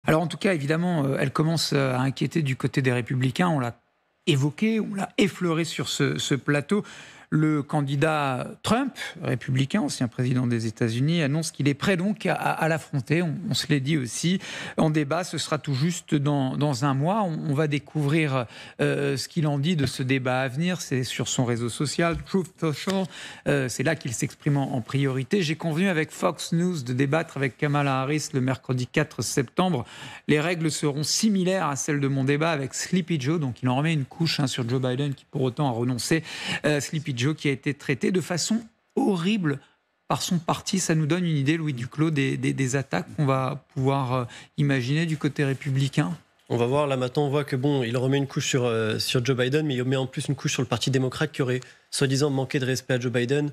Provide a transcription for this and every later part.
Alors en tout cas, évidemment, elle commence à inquiéter du côté des Républicains. On l'a évoqué, on l'a effleuré sur ce plateau. Le candidat Trump, républicain, ancien président des États-Unis, annonce qu'il est prêt donc à l'affronter. On se l'est dit aussi. En débat, ce sera tout juste dans un mois. On va découvrir ce qu'il en dit de ce débat à venir. C'est sur son réseau social, Truth Social. C'est là qu'il s'exprime en priorité. J'ai convenu avec Fox News de débattre avec Kamala Harris le mercredi 4 septembre. Les règles seront similaires à celles de mon débat avec Sleepy Joe. Donc il en remet une couche sur Joe Biden qui pour autant a renoncé. Sleepy Joe qui a été traité de façon horrible par son parti. Ça nous donne une idée, Louis Duclos, des attaques qu'on va pouvoir imaginer du côté républicain. On va voir, là maintenant on voit que il remet une couche sur Joe Biden, mais il met en plus une couche sur le Parti démocrate qui aurait soi-disant manqué de respect à Joe Biden.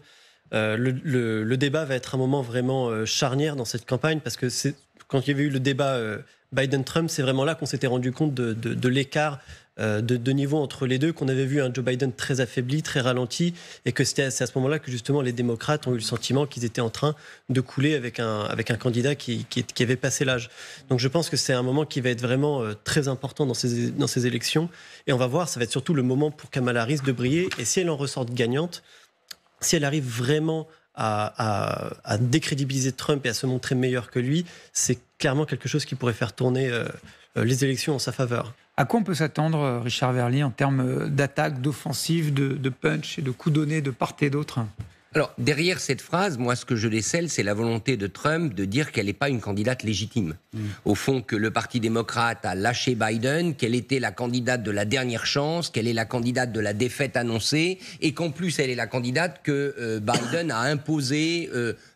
Le débat va être un moment vraiment charnière dans cette campagne, parce que quand il y avait eu le débat Biden-Trump, c'est vraiment là qu'on s'était rendu compte de l'écart de niveau entre les deux, qu'on avait vu un Joe Biden très affaibli, très ralenti, et que c'est à ce moment-là que justement les démocrates ont eu le sentiment qu'ils étaient en train de couler avec un candidat qui avait passé l'âge. Donc je pense que c'est un moment qui va être vraiment très important dans ces élections, et on va voir, ça va être surtout le moment pour Kamala Harris de briller, et si elle en ressort gagnante, si elle arrive vraiment à décrédibiliser Trump et à se montrer meilleur que lui, c'est clairement quelque chose qui pourrait faire tourner les élections en sa faveur. À quoi on peut s'attendre, Richard Verly, en termes d'attaque, d'offensive, de punch et de coups donnés de part et d'autre ? Alors, derrière cette phrase, moi, ce que je décèle, c'est la volonté de Trump de dire qu'elle n'est pas une candidate légitime. Au fond, que le Parti démocrate a lâché Biden, qu'elle était la candidate de la dernière chance, qu'elle est la candidate de la défaite annoncée, et qu'en plus, elle est la candidate que Biden a imposée.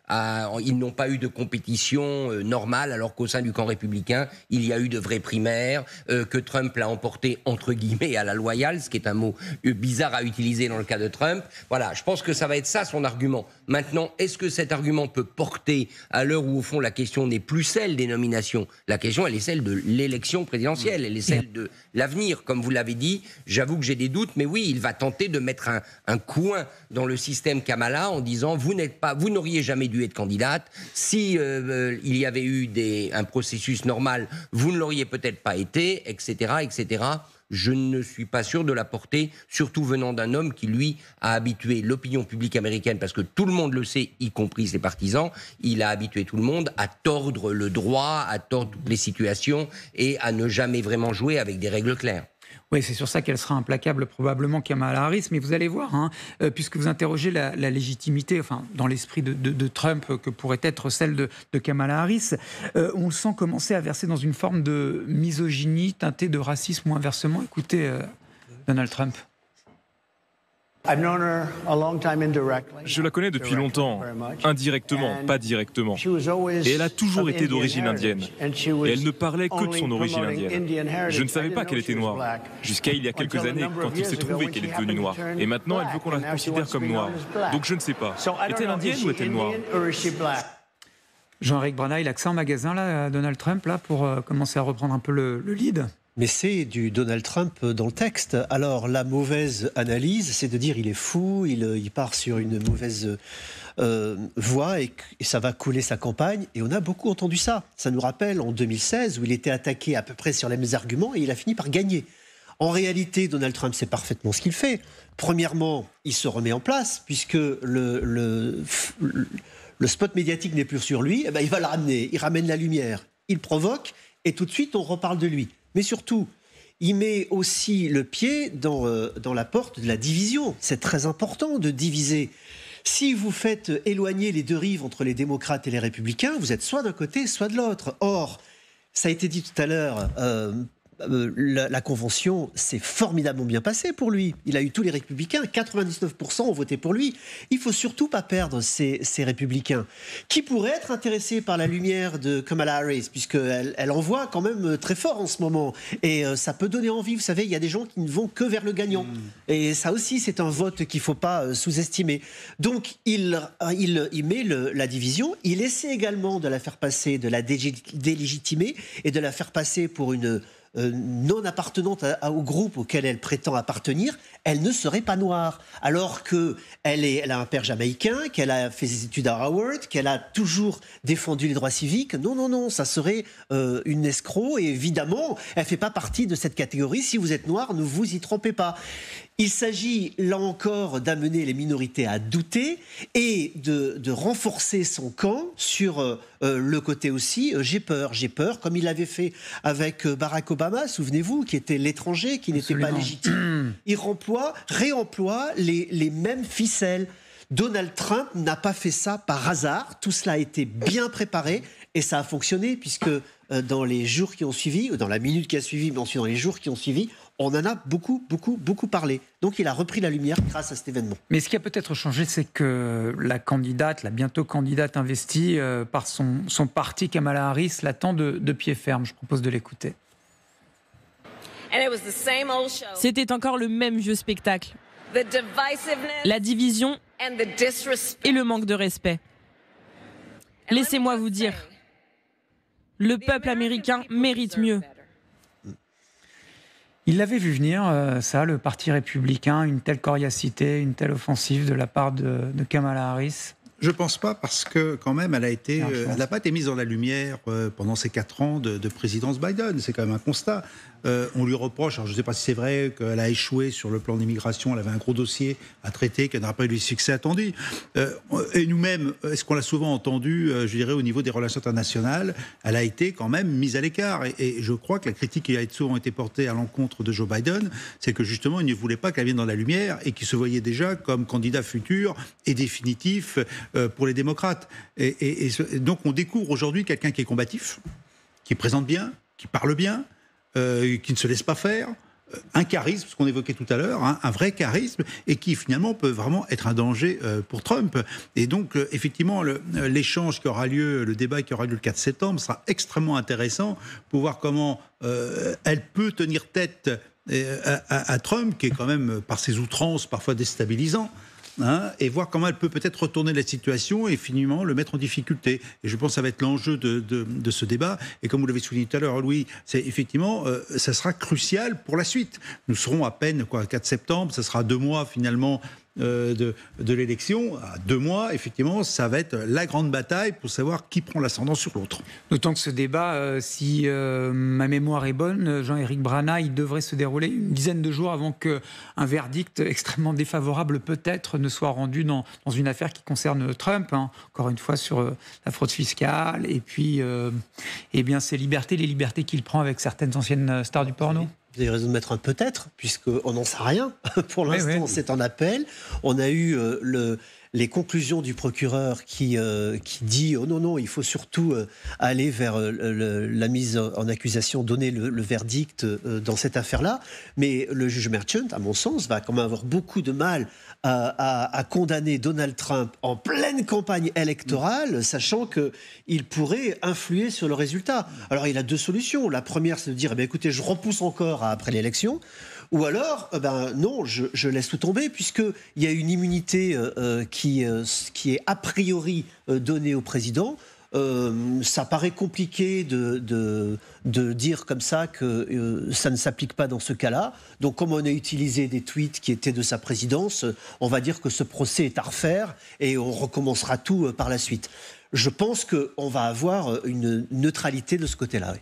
Ils n'ont pas eu de compétition normale, alors qu'au sein du camp républicain, il y a eu de vraies primaires, que Trump l'a emporté entre guillemets à la loyale, ce qui est un mot bizarre à utiliser dans le cas de Trump. Voilà, je pense que ça va être ça son argument. Maintenant, est-ce que cet argument peut porter à l'heure où, au fond, la question n'est plus celle des nominations? La question, elle est celle de l'élection présidentielle, elle est celle de l'avenir. Comme vous l'avez dit, j'avoue que j'ai des doutes, mais oui, il va tenter de mettre un coin dans le système Kamala en disant vous n'auriez jamais dû être candidate. Si il y avait eu un processus normal, vous ne l'auriez peut-être pas été, etc., etc. Je ne suis pas sûr de la portée, surtout venant d'un homme qui, lui, a habitué l'opinion publique américaine, parce que tout le monde le sait, y compris ses partisans, il a habitué tout le monde à tordre le droit, à tordre toutes les situations et à ne jamais vraiment jouer avec des règles claires. Oui, c'est sur ça qu'elle sera implacable, probablement, Kamala Harris. Mais vous allez voir, puisque vous interrogez la légitimité, enfin, dans l'esprit de Trump, que pourrait être celle de Kamala Harris, on le sent commencer à verser dans une forme de misogynie teintée de racisme ou inversement. Écoutez, Donald Trump. Je la connais depuis longtemps, indirectement, pas directement. Et elle a toujours été d'origine indienne. Et elle ne parlait que de son origine indienne. Je ne savais pas qu'elle était noire, jusqu'à il y a quelques années, quand il s'est trouvé qu'elle est devenue noire. Et maintenant, elle veut qu'on la considère comme noire. Donc je ne sais pas. Est-elle indienne ou est-elle noire ? Jean-Éric Brana, il a que ça en magasin, là, Donald Trump, là, pour commencer à reprendre un peu le lead. Mais c'est du Donald Trump dans le texte. Alors, la mauvaise analyse, c'est de dire il est fou, il part sur une mauvaise voie et ça va couler sa campagne. Et on a beaucoup entendu ça. Ça nous rappelle en 2016 où il était attaqué à peu près sur les mêmes arguments et il a fini par gagner. En réalité, Donald Trump sait parfaitement ce qu'il fait. Premièrement, il se remet en place puisque le spot médiatique n'est plus sur lui. Eh ben, il va le ramener. Il ramène la lumière. Il provoque et tout de suite, on reparle de lui. Mais surtout, il met aussi le pied dans la porte de la division. C'est très important de diviser. Si vous faites éloigner les deux rives entre les démocrates et les républicains, vous êtes soit d'un côté, soit de l'autre. Or, ça a été dit tout à l'heure, la convention s'est formidablement bien passée pour lui. Il a eu tous les républicains, 99% ont voté pour lui. Il ne faut surtout pas perdre ces républicains qui pourraient être intéressés par la lumière de Kamala Harris, puisqu'elle envoie quand même très fort en ce moment. Et ça peut donner envie. Vous savez, il y a des gens qui ne vont que vers le gagnant. Et ça aussi, c'est un vote qu'il ne faut pas sous-estimer. Donc, il met la division. Il essaie également de la faire passer, de la délégitimer et de la faire passer pour une non appartenante au groupe auquel elle prétend appartenir, elle ne serait pas noire. Alors qu'elle a un père jamaïcain, qu'elle a fait ses études à Harvard, qu'elle a toujours défendu les droits civiques. Non, ça serait une escroc. Et évidemment, elle ne fait pas partie de cette catégorie. Si vous êtes noir, ne vous y trompez pas. Il s'agit, là encore, d'amener les minorités à douter et de renforcer son camp sur le côté aussi j'ai peur, comme il l'avait fait avec Barack Obama, souvenez-vous, qui était l'étranger, qui n'était pas légitime. Il réemploie les mêmes ficelles. Donald Trump n'a pas fait ça par hasard. Tout cela a été bien préparé et ça a fonctionné puisque dans les jours qui ont suivi, dans la minute qui a suivi, mais ensuite dans les jours qui ont suivi, on en a beaucoup parlé. Donc il a repris la lumière grâce à cet événement. Mais ce qui a peut-être changé, c'est que la bientôt candidate investie par son parti, Kamala Harris, l'attend de pied ferme. Je propose de l'écouter. C'était encore le même vieux spectacle. La division et le manque de respect. Laissez-moi vous dire, le peuple américain mérite mieux. Il l'avait vu venir, ça, le Parti républicain, une telle coriacité, une telle offensive de la part de Kamala Harris? Je ne pense pas, parce que quand même, elle n'a pas été mise en la lumière pendant ces 4 ans de présidence Biden. C'est quand même un constat. On lui reproche, alors je ne sais pas si c'est vrai, qu'elle a échoué sur le plan d'immigration, elle avait un gros dossier à traiter, qu'elle n'aura pas eu le succès attendu. Et nous-mêmes, est-ce qu'on l'a souvent entendu, je dirais, au niveau des relations internationales, elle a été quand même mise à l'écart. Et je crois que la critique qui a souvent été portée à l'encontre de Joe Biden, c'est que justement, il ne voulait pas qu'elle vienne dans la lumière et qu'il se voyait déjà comme candidat futur et définitif pour les démocrates. Et donc on découvre aujourd'hui quelqu'un qui est combatif, qui présente bien, qui parle bien, qui ne se laisse pas faire, un charisme, ce qu'on évoquait tout à l'heure, un vrai charisme, et qui finalement peut vraiment être un danger pour Trump. Et donc effectivement, l'échange qui aura lieu, le débat qui aura lieu le 4 septembre sera extrêmement intéressant pour voir comment elle peut tenir tête à Trump, qui est quand même, par ses outrances, parfois déstabilisant. Et voir comment elle peut peut-être retourner la situation et finalement le mettre en difficulté. Et je pense que ça va être l'enjeu de ce débat. Et comme vous l'avez souligné tout à l'heure, Louis, c'est effectivement, ça sera crucial pour la suite. Nous serons à peine 4 septembre, ça sera 2 mois finalement de l'élection. À 2 mois, effectivement, ça va être la grande bataille pour savoir qui prend l'ascendant sur l'autre. D'autant que ce débat, si ma mémoire est bonne, Jean-Éric Brana, il devrait se dérouler une dizaine de jours avant qu'un verdict extrêmement défavorable peut-être ne soit rendu dans une affaire qui concerne Trump, encore une fois sur la fraude fiscale et puis eh bien les libertés qu'il prend avec certaines anciennes stars du porno. Vous avez raison de mettre un peut-être, puisqu'on n'en sait rien. Pour l'instant, c'est en appel. On a eu les conclusions du procureur qui dit « Oh non, il faut surtout aller vers la mise en accusation, donner le verdict dans cette affaire-là ». Mais le juge Merchant, à mon sens, va quand même avoir beaucoup de mal à condamner Donald Trump en pleine campagne électorale, sachant qu'il pourrait influer sur le résultat. Alors, il a 2 solutions. La première, c'est de dire écoutez, je repousse encore après l'élection. Ou alors, non, je laisse tout tomber, puisqu'il y a une immunité qui est a priori donnée au président. Ça paraît compliqué de dire comme ça que ça ne s'applique pas dans ce cas-là. Donc, comme on a utilisé des tweets qui étaient de sa présidence, on va dire que ce procès est à refaire et on recommencera tout par la suite. Je pense qu'on va avoir une neutralité de ce côté-là. Oui.